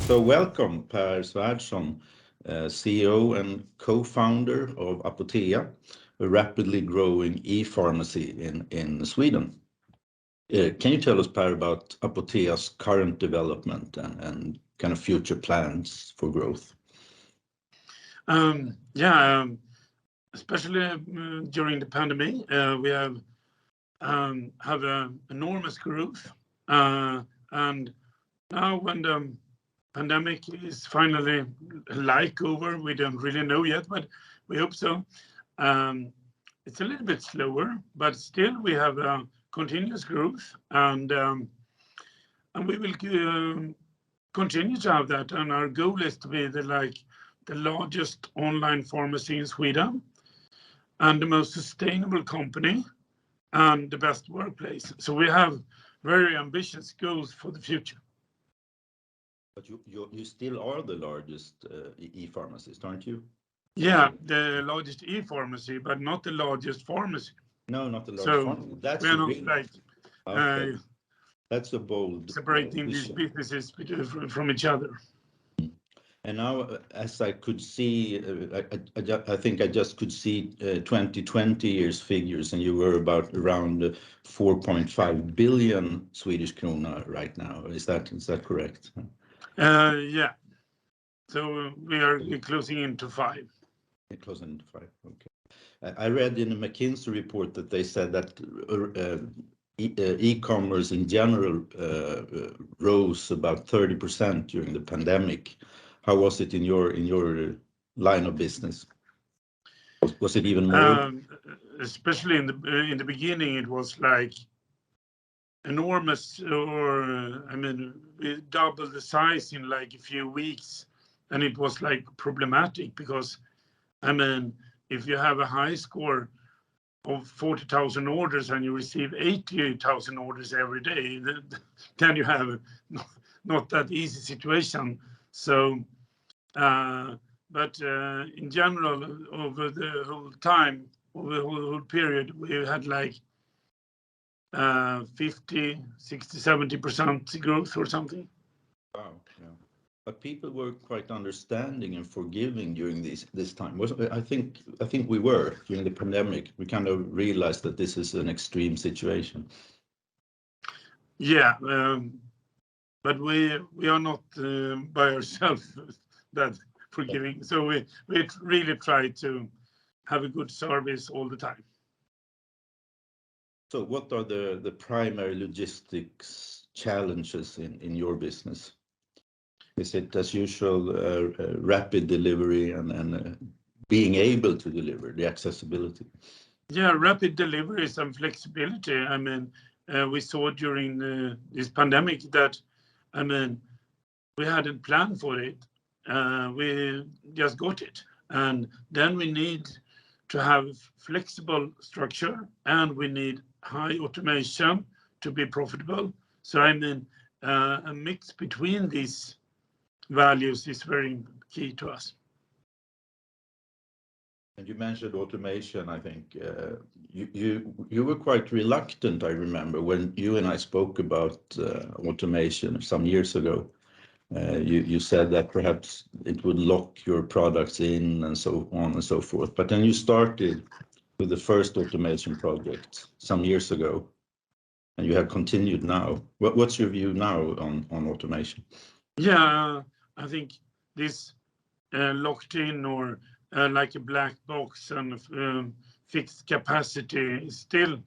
So welcome, Pär Svärdson, CEO and co-founder of Apotea, a rapidly growing e-pharmacy in Sweden. Can you tell us, Pär, about Apotea's current development and kind of future plans for growth? Especially during the pandemic, we have enormous growth, and now when the pandemic is finally over, we don't really know yet, but we hope so. It's a little bit slower, but still we have continuous growth, and we will continue to have that. And our goal is to be the largest online pharmacy in Sweden, and the most sustainable company, and the best workplace. So we have very ambitious goals for the future. But you still are the largest e-pharmacist, aren't you? Yeah, the largest e-pharmacy, but not the largest pharmacy. No, not the largest pharmacy. That's we're not okay. That's a bold separating these businesses from each other. And now, as I could see, I think I just could see 2020 year's figures, and you were around 4.5 billion Swedish krona right now. Is that correct? Yeah. So we are closing into 5. Closing into 5. Okay. I read in a McKinsey report that they said that e-commerce in general rose about 30% during the pandemic. How was it in your line of business? Was it even more? Especially in the beginning, it was like enormous, we doubled the size in like a few weeks, and it was like problematic because, if you have a high score of 40,000 orders and you receive 80,000 orders every day, then you have not that easy situation. So, but in general, over the whole time, over the whole period, we had like 50, 60, 70% growth or something. Wow, yeah. But people were quite understanding and forgiving during this time. I think we were during the pandemic. We kind of realized that this is an extreme situation. Yeah, but we are not by ourselves that forgiving. So we really try to have a good service all the time. So what are the primary logistics challenges in your business? Is it, as usual, rapid delivery and being able to deliver, the accessibility? Yeah, rapid deliveries and flexibility. We saw during this pandemic that, we hadn't planned for it. We just got it. And then we need to have flexible structure, and we need high automation to be profitable. So a mix between these values is very key to us. And you mentioned automation. I think you were quite reluctant, I remember, when you and I spoke about automation some years ago. You said that perhaps it would lock your products in and so on and so forth. But then you started with the first automation project some years ago, and you have continued now. What's your view now on automation? Yeah, I think this locked in or like a black box and fixed capacity is still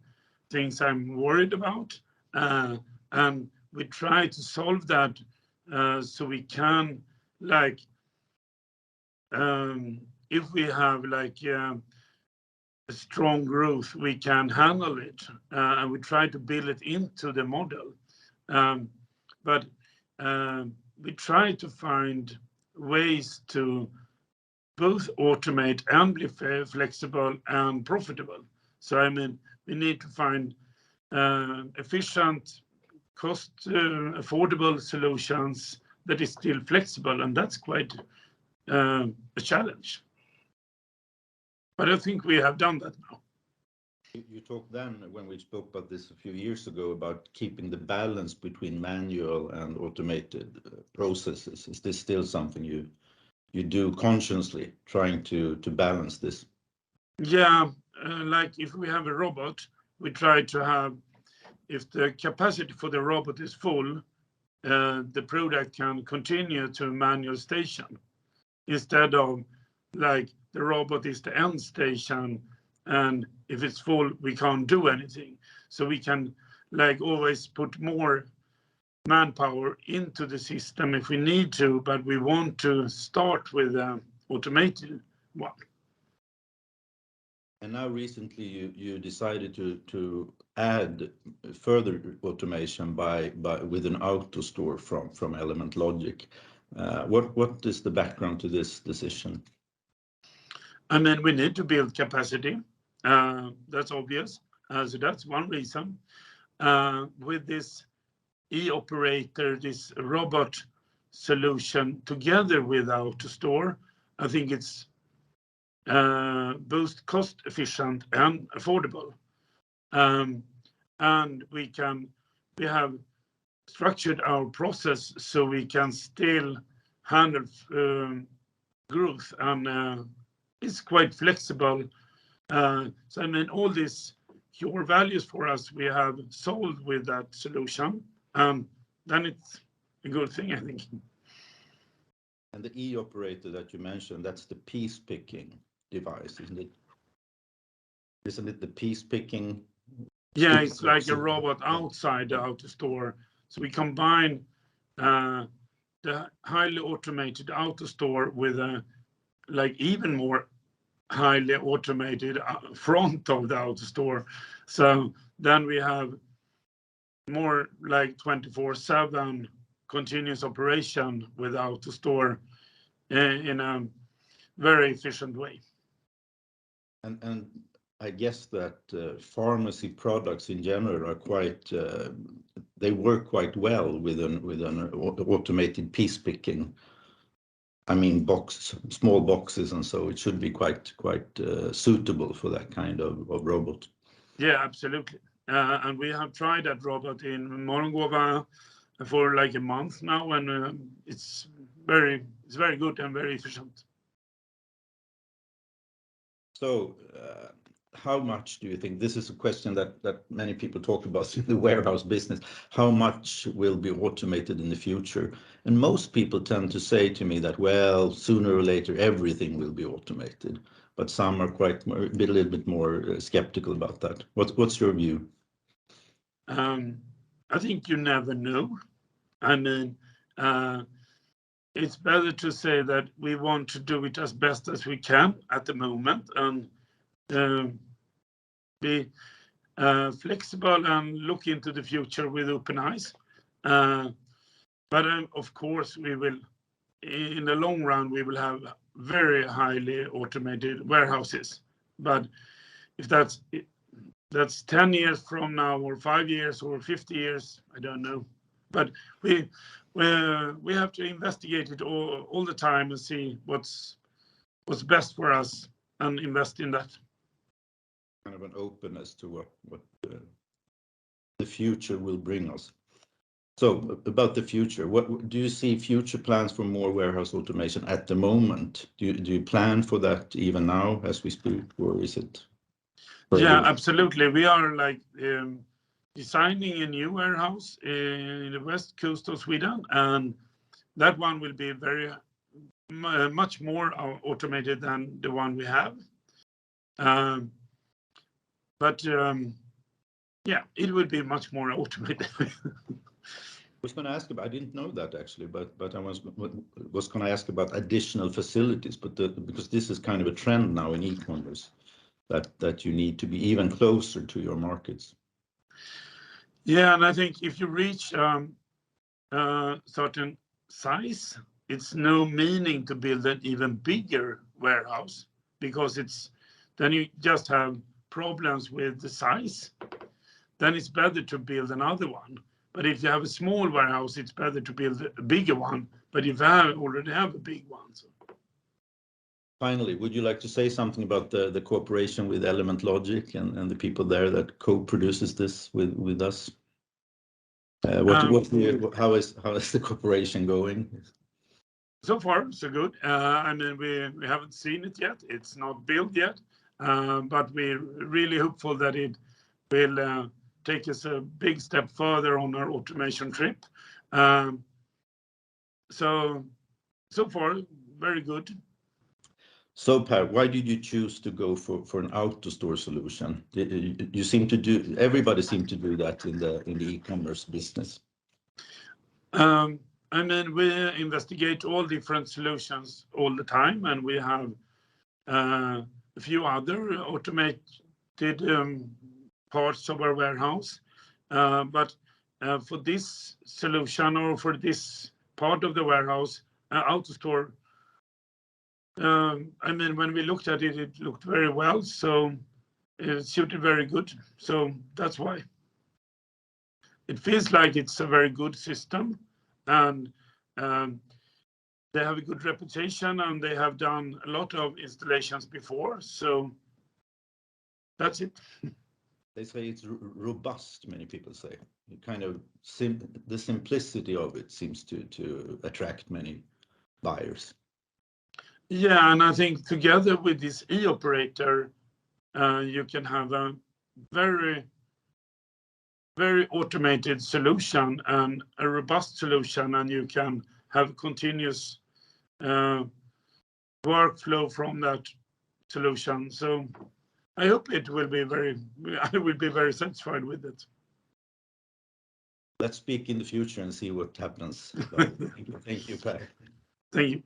things I'm worried about. And we try to solve that so we can, if we have a strong growth, we can handle it, and we try to build it into the model. But we try to find ways to both automate and be flexible and profitable. So we need to find efficient, cost affordable solutions that is still flexible, and that's quite a challenge. But I think we have done that now. You talked then when we spoke about this a few years ago about keeping the balance between manual and automated processes. Is this still something you do consciously, trying to balance this? Yeah, like if we have a robot, we try to have, if the capacity for the robot is full, the product can continue to manual station instead of like the robot is the end station, and if it's full, we can't do anything. So we can like always put more manpower into the system if we need to, but we want to start with an automated one. And now recently you decided to add further automation by with an AutoStore from Element Logic. What is the background to this decision? I mean, we need to build capacity. That's obvious. So that's one reason. With this e-operator, this robot solution together with AutoStore, I think it's both cost efficient and affordable. And we have structured our process so we can still handle growth, and it's quite flexible. So I mean, all these core values for us, we have solved with that solution, and then it's a good thing, I think. And the e-operator that you mentioned, that's the piece picking device, isn't it? Isn't it the piece picking? Yeah, it's like a robot outside the AutoStore. So we combine the highly automated AutoStore with a like even more highly automated front of the AutoStore. So then we have more like 24/7 continuous operation with AutoStore in a very efficient way. And I guess that pharmacy products in general are quite they work quite well with an automated piece picking. I mean, small boxes, and so it should be quite suitable for that kind of robot. Yeah, absolutely. And we have tried that robot in Morgongåva for like a month now, and it's very good and very efficient. So, how much do you think, this is a question that many people talk about in the warehouse business, how much will be automated in the future? And most people tend to say to me that, well, sooner or later, everything will be automated. But some are a little bit more skeptical about that. What's your view? I think you never know. I mean, it's better to say that we want to do it as best as we can at the moment, and be flexible and look into the future with open eyes. But of course, we will, in the long run, we will have very highly automated warehouses. But if that's 10 years from now, or 5 years, or 50 years, I don't know. But we have to investigate it all the time and see what's best for us and invest in that. Kind of an openness to what the future will bring us. So about the future, what do you see future plans for more warehouse automation at the moment? Do you plan for that even now as we speak, or is it? Yeah, absolutely. We are like designing a new warehouse in the west coast of Sweden, and that one will be very much more automated than the one we have. But yeah, it will be much more automated. I was going to ask about, I didn't know that actually, but I was going to ask about additional facilities, but because this is kind of a trend now in e-commerce, that you need to be even closer to your markets. Yeah, and I think if you reach certain size, it's no meaning to build an even bigger warehouse, because then you just have problems with the size. Then it's better to build another one. But if you have a small warehouse, it's better to build a bigger one. But if you already have a big one. So. Finally, would you like to say something about the cooperation with Element Logic and the people there that co-produces this with us? How is the cooperation going? So far, so good. I mean, we haven't seen it yet. It's not built yet, but we're really hopeful that it will take us a big step further on our automation trip. So far, very good. So Pär, why did you choose to go for an AutoStore solution? Everybody seemed to do that in the e-commerce business. I mean, we investigate all different solutions all the time, and we have a few other automated parts of our warehouse. But for this solution or for this part of the warehouse, AutoStore, I mean, when we looked at it, it looked very well, so it suited very good. So that's why. It feels like it's a very good system, and they have a good reputation, and they have done a lot of installations before. So that's it. They say it's robust, many people say. It kind of the simplicity of it seems to attract many buyers. Yeah, and I think together with this e-operator, you can have a very, very automated solution and a robust solution, and you can have continuous workflow from that solution. So I hope I will be very satisfied with it. Let's speak in the future and see what happens. Thank you, Pär. Thank you.